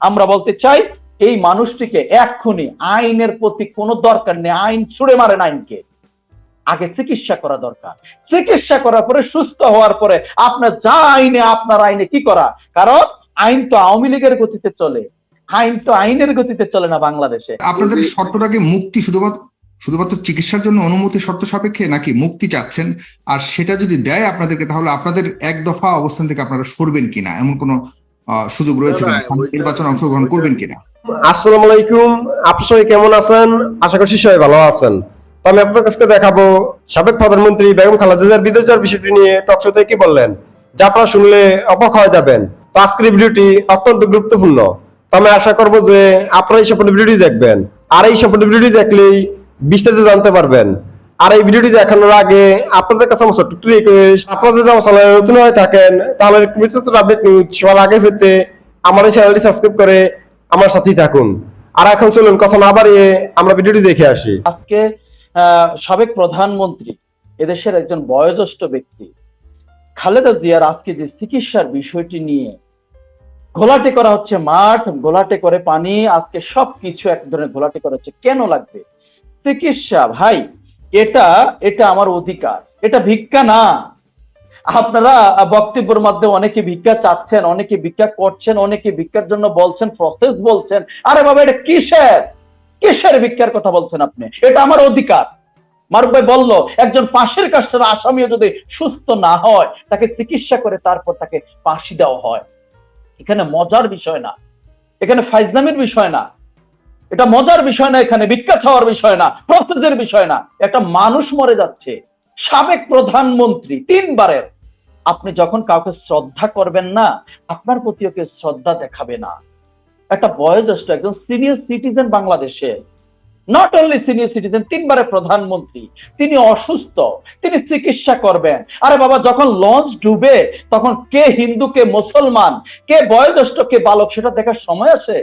আমরা বলতে চাই এই মানুষটিকে এক্ষুনি আইনের প্রতি কোনো দরকার নেই, আইন ছুড়ে মারেন আইনকে, আগে চিকিৎসা করা দরকার। চিকিৎসা করার পরে সুস্থ হওয়ার পরে আপনার যা আইনে আপনার আইনে কি করা, কারণ আইন তো আওয়ামী লীগের গতিতে চলে, আইন তো আইনের গতিতে চলে না বাংলাদেশে। আপনাদের শর্তটাকে মুক্তি শুধুমাত্র চিকিৎসার জন্য অনুমতি শর্ত সাপেক্ষে নাকি মুক্তি চাচ্ছেন? আর সেটা যদি দেয় আপনাদেরকে, তাহলে আপনাদের এক দফা অবস্থান থেকে আপনারা সরবেন কিনা, এমন কোনো সুযোগ রয়েছে নির্বাচন অংশগ্রহণ করবেন কিনা? আসসালামু আলাইকুম, আপনার সবাই কেমন আছেন? আশা করছি সবাই ভালো আছেন। তো আমি আপনার কাছে দেখাবো সাবেক প্রধানমন্ত্রী বেগম খালেদা জিয়ার বিদেশ যাওয়ার বিষয়টি নিয়ে টক শোতে কি বললেন, যা আপনারা শুনলে অবাক হয়ে যাবেন। তো আজকের ভিডিওটি অত্যন্ত গুরুত্বপূর্ণ। তো আমি আশা করবো যে আপনারা এই সম্পূর্ণ ভিডিওটি দেখবেন, আর এই সম্পূর্ণ ভিডিওটি দেখলেই বিস্তারিত জানতে পারবেন। আর এই ভিডিওটি দেখানোর আগে আপনাদের কাছে আমার ছোট্ট রিকোয়েস্ট, আপনারা যদি আমার চ্যানেলে নতুন হয়ে থাকেন তাহলে বিস্তারিত আপডেট নিউজ সবার আগে পেতে আমার এই চ্যানেলটি সাবস্ক্রাইব করে আমার সাথেই থাকুন। আর এখন চলুন কথা না বাড়িয়ে আমরা ভিডিওটি দেখে আসি। আজকে সাবেক প্রধানমন্ত্রী, এদেশের একজন বয়োজ্যেষ্ঠ ব্যক্তি খালেদা জিয়ার আজকে যে চিকিৎসার বিষয়টি নিয়ে ঘোলাটে করা হচ্ছে, মাঠ ঘোলাটে করে পানি, আজকে সবকিছু এক ধরনের ঘোলাটে করা হচ্ছে। কেন লাগবে চিকিৎসা? ভাই এটা এটা আমার অধিকার, এটা ভিক্ষা না। আপনারা বক্তব্যের মাধ্যমে অনেকে ভিক্ষা চাচ্ছেন, অনেকে ভিক্ষা করছেন, অনেকে ভিক্ষার জন্য বলছেন, প্রসেস বলছেন। আরে বাবা, এটা কিসের কিসের ভিক্ষার কথা বলছেন আপনি? এটা আমার অধিকার। মারুফ ভাই বলল, একজন ফাঁসির কাস্টের আসামিও যদি সুস্থ না হয় তাকে চিকিৎসা করে তারপর তাকে ফাঁসি দেওয়া হয়। এখানে মজার বিষয় না, এখানে ফাইজলামির বিষয় না, এটা মজার বিষয় না, এখানে ভিক্ষা খাওয়ার বিষয় না, প্রসেসের বিষয় না। একটা মানুষ মরে যাচ্ছে, সাবেক প্রধানমন্ত্রী 3 বারের। আপনি যখন কাউকে শ্রদ্ধা করবেন না, আপনার প্রতিও কেউ শ্রদ্ধা দেখাবে না। একটা বয়োজ্যেষ্ঠ একজন সিনিয়র সিটিজেন বাংলাদেশে, নট অনলি সিনিয়র সিটিজেন, 3 বারের প্রধানমন্ত্রী, তিনি অসুস্থ, তিনি চিকিৎসা করবেন। আরে বাবা, যখন লঞ্চ ডুবে তখন কে হিন্দু কে মুসলমান, কে বয়োজ্যেষ্ঠ কে বালক সেটা দেখার সময় আছে?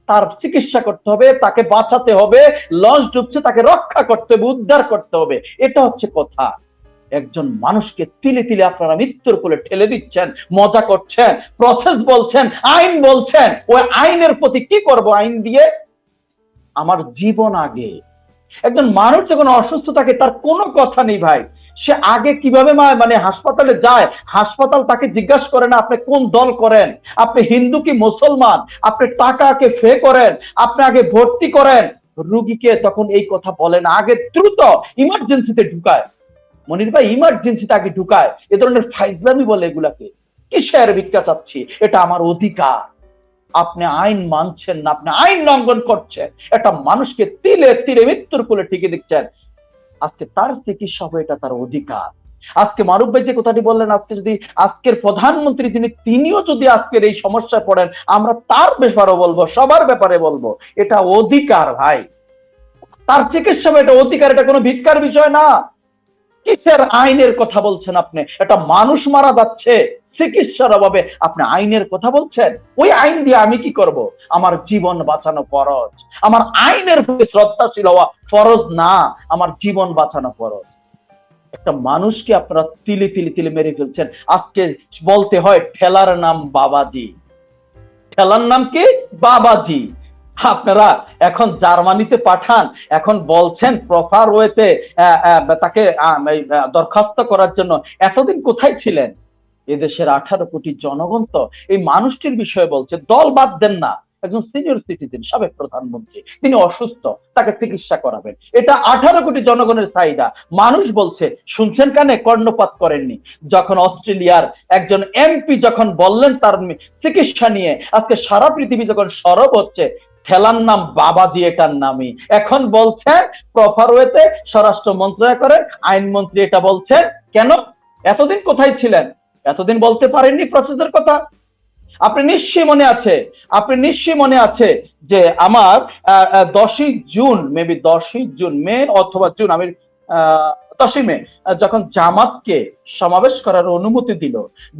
তার চিকিৎসা করতে হবে, তাকে বাঁচাতে হবে, লঞ্চ ডুবছে তাকে রক্ষা করতে হবে, উদ্ধার করতে হবে। এটা হচ্ছে কথা। একজন মানুষকে তিলে তিলে আপনারা মৃত্যুর কোলে ঠেলে দিচ্ছেন, মজা করছেন, প্রসেস বলছেন, আইন বলছেন। ওই আইনের প্রতি কি করব? আইন দিয়ে আমার জীবন আগে। একজন মানুষ যখন অসুস্থ থাকে তার কোনো কথা নেই ভাই, সে আগে কিভাবে মানে হাসপাতালে যায়, হাসপাতাল তাকে জিজ্ঞাসা করে না আপনি কোন দল করেন, আপনি হিন্দু কি মুসলমান, আপনি টাকাকে ফে করেন, আপনি আগে ভর্তি করেন। রুগীকে তখন এই কথা বলে না, আগে দ্রুত ইমার্জেন্সিতে ঢুকায়। মনির ভাই, ইমার্জেন্সিতে আগে ঢুকায়। এ ধরনের ফাইজলামি বলে এগুলাকে। কিসের ভিক্ষা চাচ্ছি? এটা আমার অধিকার। আপনি আইন মানছেন না, আপনি আইন লঙ্ঘন করছেন, একটা মানুষকে তিলে তিলে মৃত্যুর কোলে টিকে দিচ্ছেন। আজকে তার চিকিৎসা হবে, এটা তার অধিকার। আজকে মারুফ ভাই যে কথাটি বললেন, আজকে যদি আজকের প্রধানমন্ত্রী যিনি, তিনিও যদি আজকের এই সমস্যায় পড়েন, আমরা তার ব্যাপারে বলবো, সবার ব্যাপারে বলবো, এটা অধিকার ভাই। তার চিকিৎসা হবে, এটা অধিকার, এটা কোনো ভিক্ষার বিষয় না। কিসের আইনের কথা বলছেন আপনি? একটা মানুষ মারা যাচ্ছে চিকিৎসার অভাবে, আপনি আইনের কথা বলছেন? ওই আইন দিয়ে আমি কি করব? আমার জীবন বাঁচানো ফরজ। আমার আইনের প্রতি শ্রদ্ধাশীল হওয়া ফরজ না, আমার জীবন বাঁচানো ফরজ। একটা মানুষকে আপনারা তিলে তিলে তিলে মেরে ফেলছেন। আজকে বলতে হয় ঠেলার নাম বাবাজি, ঠেলার নাম কি? বাবাজি। আপনারা এখন জার্মানিতে পাঠান, এখন বলছেন প্রপার ওয়েতে তাকে দরখাস্ত করার জন্য। এতদিন কোথায় ছিলেন? এদেশের 18 কোটি জনগণ তো এই মানুষটির বিষয়ে বলছে। দল বাদ দেন না, একজন সিনিয়র সিটিজেন, সাবেক প্রধানমন্ত্রী, তিনি অসুস্থ, তাকে চিকিৎসা করাবেন। এটা 18 কোটি জনগণের চাহিদা। মানুষ বলছে, শুনছেন কানে, কর্ণপাত করেননি। যখন অস্ট্রেলিয়ার একজন এমপি যখন বললেন তার চিকিৎসা নিয়ে, আজকে সারা পৃথিবী যখন সরব হচ্ছে, ঠেলার নাম বাবাজি এটার নামই। এখন বলছেন প্রপার ওয়েতে স্বরাষ্ট্র মন্ত্রণালয়ের আইনমন্ত্রী এটা বলছেন। কেন? এতদিন কোথায় ছিলেন? এতদিন বলতে পারেননি প্রসেসের কথা? আপনি নিশ্চয়ই মনে আছে, আপনি নিশ্চয়ই মনে আছে যে আমার 10ই জুন, মেবি 10ই জুন, মে অথবা জুন, আমি 10ই মে যখন জামাতকে সমাবেশ করার অনুমতি দিল,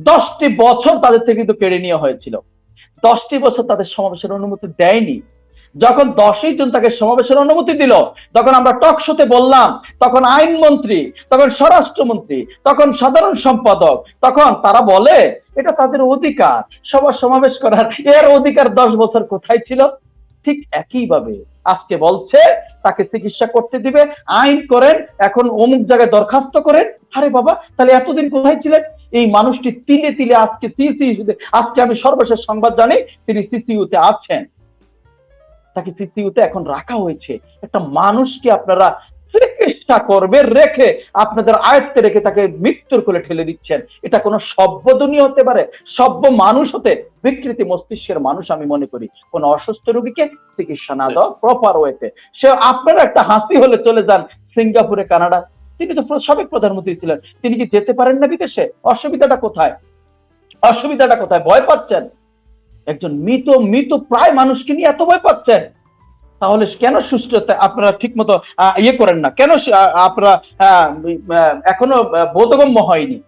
10টি বছর তাদের থেকে কিন্তু কেড়ে নেওয়া হয়েছিল। 10টি বছর তাদের সমাবেশের অনুমতি দেয়নি। যখন 10ই জুন তাকে সমাবেশের অনুমতি দিল, তখন আমরা টক শোতে বললাম, তখন আইনমন্ত্রী, তখন স্বরাষ্ট্রমন্ত্রী, তখন সাধারণ সম্পাদক, তখন তারা বলে এটা তাদের অধিকার সভা সমাবেশ করার। এর অধিকার 10 বছর কোথায় ছিল? ঠিক একইভাবে আজকে বলছে তাকে চিকিৎসা করতে দিবে, আইন করেন, এখন অমুক জায়গায় দরখাস্ত করেন। আরে বাবা, তাহলে এতদিন কোথায় ছিলেন? এই মানুষটি তিলে তিলে আজকে সিসিইউতে, আজকে আমি সর্বশেষ সংবাদ জানি তিনি সিসিইউতে আছেন। তাকে সিসিইউতে এখন রাখা হয়েছে। একটা মানুষকে আপনারা চিকিৎসা করবে রেখে, আপনাদের আয়ত্তে রেখে তাকে মৃত্যুর কোলে ঠেলে দিচ্ছেন। এটা কোনো সভ্য দুনিয়া হতে পারে? সভ্য মানুষ হতে বিকৃতি মস্তিষ্কের মানুষ আমি মনে করি কোন অসুস্থ রোগীকে চিকিৎসা না দেওয়া প্রপার ওয়েতে। সে আপনারা একটা হাসি হলে চলে যান সিঙ্গাপুরে, কানাডা। তিনি তো সাবেক প্রধানমন্ত্রী ছিলেন, তিনি কি যেতে পারেন না বিদেশে? অসুবিধাটা কোথায়? অসুবিধাটা কোথায়? ভয় পাচ্ছেন? একজন মৃত প্রায় মানুষকে নিয়ে এত ভয় পাচ্ছেন? তাহলে কেন সুস্থতা আপনারা ঠিক মতো ইয়ে করেন না? কেন আপনারা এখনো বোধগম্য হয়নি?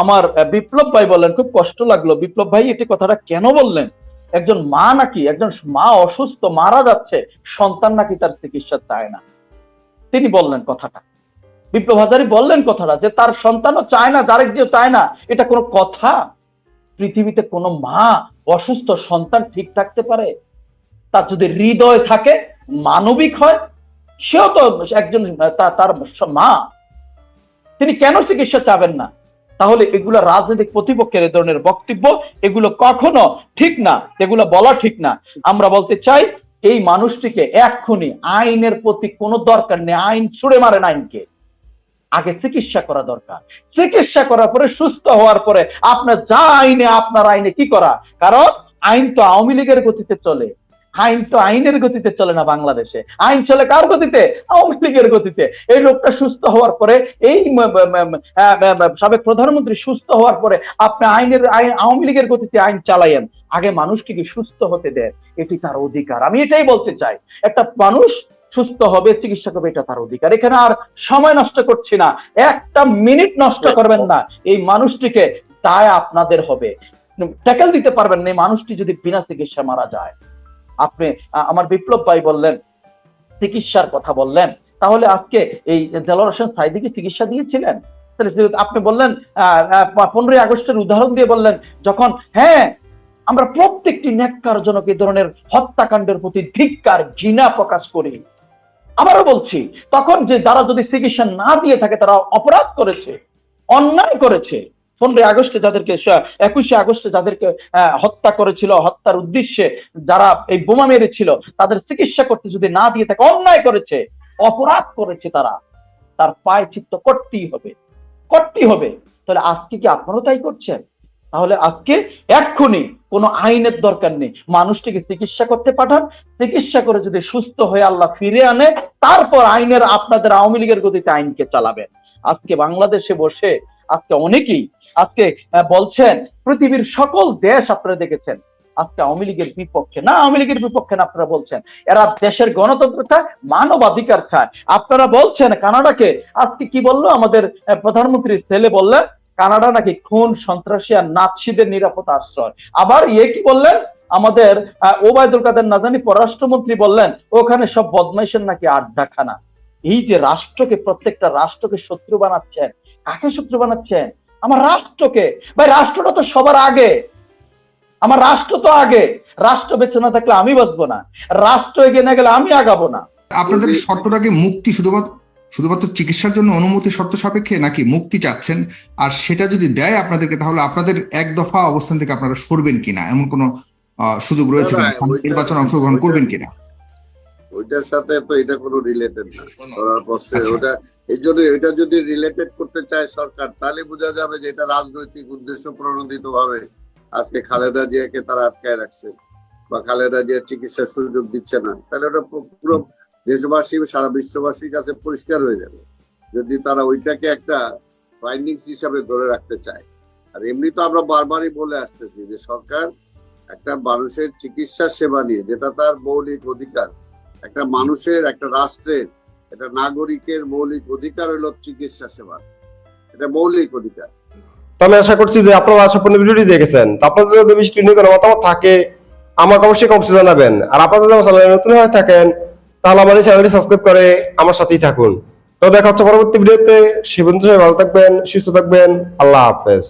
আমার বিপ্লব ভাই বললেন, খুব কষ্ট লাগলো বিপ্লব ভাই এটি কথাটা কেন বললেন। একজন মা নাকি, একজন মা অসুস্থ মারা যাচ্ছে, সন্তান নাকি তার চিকিৎসা চায় না। তিনি বললেন কথাটা, বিপ্লব হাজারী বললেন কথাটা যে তার সন্তানও চায় না, যারেক যে চায় না। এটা কোনো কথা? পৃথিবীতে কোনো মা অসুস্থ সন্তান ঠিক থাকতে পারে? তার যদি হৃদয় থাকে, মানবিক হয়, সেও তো একজন তার মা, তিনি কেন চিকিৎসা চাবেন না? তাহলে এগুলো রাজনৈতিক প্রতিপক্ষের এ ধরনের বক্তব্য, এগুলো কখনো ঠিক না, এগুলো বলা ঠিক না। আমরা বলতে চাই এই মানুষটিকে এক্ষুনি আইনের প্রতি কোনো দরকার নেই, আইন ছুড়ে মারেন আইনকে, আগে চিকিৎসা করা দরকার। চিকিৎসা করার পরে সুস্থ হওয়ার পরে আপনার যা আইনে, আপনার আইনে কি করা, কারণ আইন তো আওয়ামী লীগের গতিতে চলে, আইন তো আইনের গতিতে চলে না বাংলাদেশে। আইন চলে কার গতিতে? আওয়ামী লীগের গতিতে। এই লোকটা সুস্থ হওয়ার পরে, এই সাবেক প্রধানমন্ত্রী সুস্থ হওয়ার পরে আপনি আওয়ামী লীগের গতিতে আইন চালাইয়েন, আগে মানুষটিকে সুস্থ হতে দেন, এটি তার অধিকার। আমি এটাই বলতে চাই, একটা মানুষ সুস্থ হবে, চিকিৎসা করবে, এটা তার অধিকার। এখানে আর সময় নষ্ট করছি না, একটা মিনিট নষ্ট করবেন না। এই মানুষটিকে দায় আপনাদের হবে, ট্যাকেল দিতে পারবেন না এই মানুষটি যদি বিনা চিকিৎসা মারা যায়। আপনি আমার বিপ্লব ভাই বললেন, চিকিৎসার কথা বললেন, তাহলে আজকে এই দেলোয়ার হোসেন সাঈদীকে চিকিৎসা দিয়েছিলেন? আপনি বললেন 15ই আগস্টের উদাহরণ দিয়ে বললেন, যখন হ্যাঁ আমরা প্রত্যেকটি ন্যাক্কারজনক এই ধরনের হত্যাকাণ্ডের প্রতি ধিক্কার ঘৃণা প্রকাশ করি। আবারও বলছি, তখন যে যারা যদি চিকিৎসা না দিয়ে থাকে তারা অপরাধ করেছে, অন্যায় করেছে। 15ই আগস্টে যাদেরকে, 21শে আগস্টে যাদেরকে হত্যা করেছিল, হত্যার উদ্দেশ্যে যারা এই বোমা মেরেছিল, তাদের চিকিৎসা করতে যদি না দিয়ে থাকে, অন্যায় করেছে, অপরাধ করেছে, তার পায়ে চিত্ত করতেই হবে, করতেই হবে। তাহলে আজকে কি আপনারাও তাই করছেন? তাহলে আজকে এক্ষুনি কোনো আইনের দরকার নেই, মানুষটিকে চিকিৎসা করতে পাঠান, চিকিৎসা করে যদি সুস্থ হয়ে আল্লাহ ফিরে আনে, তারপর আইনের, আপনাদের আওয়ামী লীগের গতিতে আইনকে চালাবেন। আজকে বাংলাদেশে বসে আজকে অনেকেই আজকে বলছেন, পৃথিবীর সকল দেশ আপনারা দেখেছেন আজকে আওয়ামী লীগের বিপক্ষে না, আওয়ামী লীগের বিপক্ষে না, আপনারা বলছেন এরা দেশের গণতন্ত্র চায়, মানবাধিকার চায়। আপনারা বলছেন কানাডাকে, আজকে কি বললো আমাদের প্রধানমন্ত্রীর ছেলে, বললেন কানাডা নাকি খুন, সন্ত্রাসী আর নাৎসিদের নিরাপদ আশ্রয়। আবার কি বললেন আমাদের ওবায়দুল কাদের নাজানি পররাষ্ট্রমন্ত্রী, বললেন ওখানে সব বদমাইশের নাকি আড্ডাখানা। এই যে রাষ্ট্রকে, প্রত্যেকটা রাষ্ট্রকে শত্রু বানাচ্ছেন, কাকে শত্রু বানাচ্ছেন? আমার রাষ্ট্রকে। ভাই রাষ্ট্রটা তো সবার আগে, আমার রাষ্ট্র তো আগে। রাষ্ট্র বেঁচে না থাকলে আমি বাঁচবো না, রাষ্ট্র এগিয়ে না গেলে আমি আগাবো না। আপনাদের শর্তটাকে মুক্তি শুধুমাত্র চিকিৎসার জন্য অনুমতি শর্ত সাপেক্ষে, নাকি মুক্তি চাচ্ছেন? আর সেটা যদি দেয় আপনাদেরকে, তাহলে আপনাদের এক দফা অবস্থান থেকে আপনারা সরবেন কিনা, এমন কোন সুযোগ রয়েছে কিনা? নির্বাচনে অংশগ্রহণ করবেন কিনা? ওইটার সাথে তো এটা কোনো রিলেটেড না। সরার পক্ষে ওটা, এই জন্য এটা যদি রিলেটেড করতে চায় সরকার, তাহলে বোঝা যাবে যে এটা রাজনৈতিক উদ্দেশ্য প্রণোদিত ভাবে আজকে খালেদা জিয়াকে তারা আটকায় রাখছে বা খালেদা জিয়ার চিকিৎসার সুযোগ দিচ্ছে না। তাহলে ওটা পুরো দেশবাসী, সারা বিশ্ববাসীর কাছে পরিষ্কার হয়ে যাবে যদি তারা ওইটাকে একটা ফাইন্ডিংস হিসাবে ধরে রাখতে চায়। আর এমনি তো আমরা বারবারই বলে আসতেছি যে সরকার একটা মানুষের চিকিৎসা সেবা নিয়ে, যেটা তার মৌলিক অধিকার, একটা মানুষের, একটা রাষ্ট্রের, একটা নাগরিকের মৌলিক অধিকার হলো চিকিৎসা সেবা, এটা মৌলিক অধিকার। তো আমি আশা করছি যে আপনারা আশাপূর্ণ ভিডিওটি দেখেছেন। তো আপনাদের যদি বিষয়টি নিয়ে কোনো মতামত থাকে, আমাকে অবশ্যই কমেন্টে জানাবেন। আর আপনারা যদি আমার চ্যানেলে নতুন হয়ে থাকেন তাহলে আমার এই চ্যানেলটি সাবস্ক্রাইব করে আমার সাথেই থাকুন। তো দেখা হচ্ছে পরবর্তী ভিডিওতে। সে পর্যন্ত সবাই ভালো থাকবেন, সুস্থ থাকবেন। আল্লাহ হাফেজ।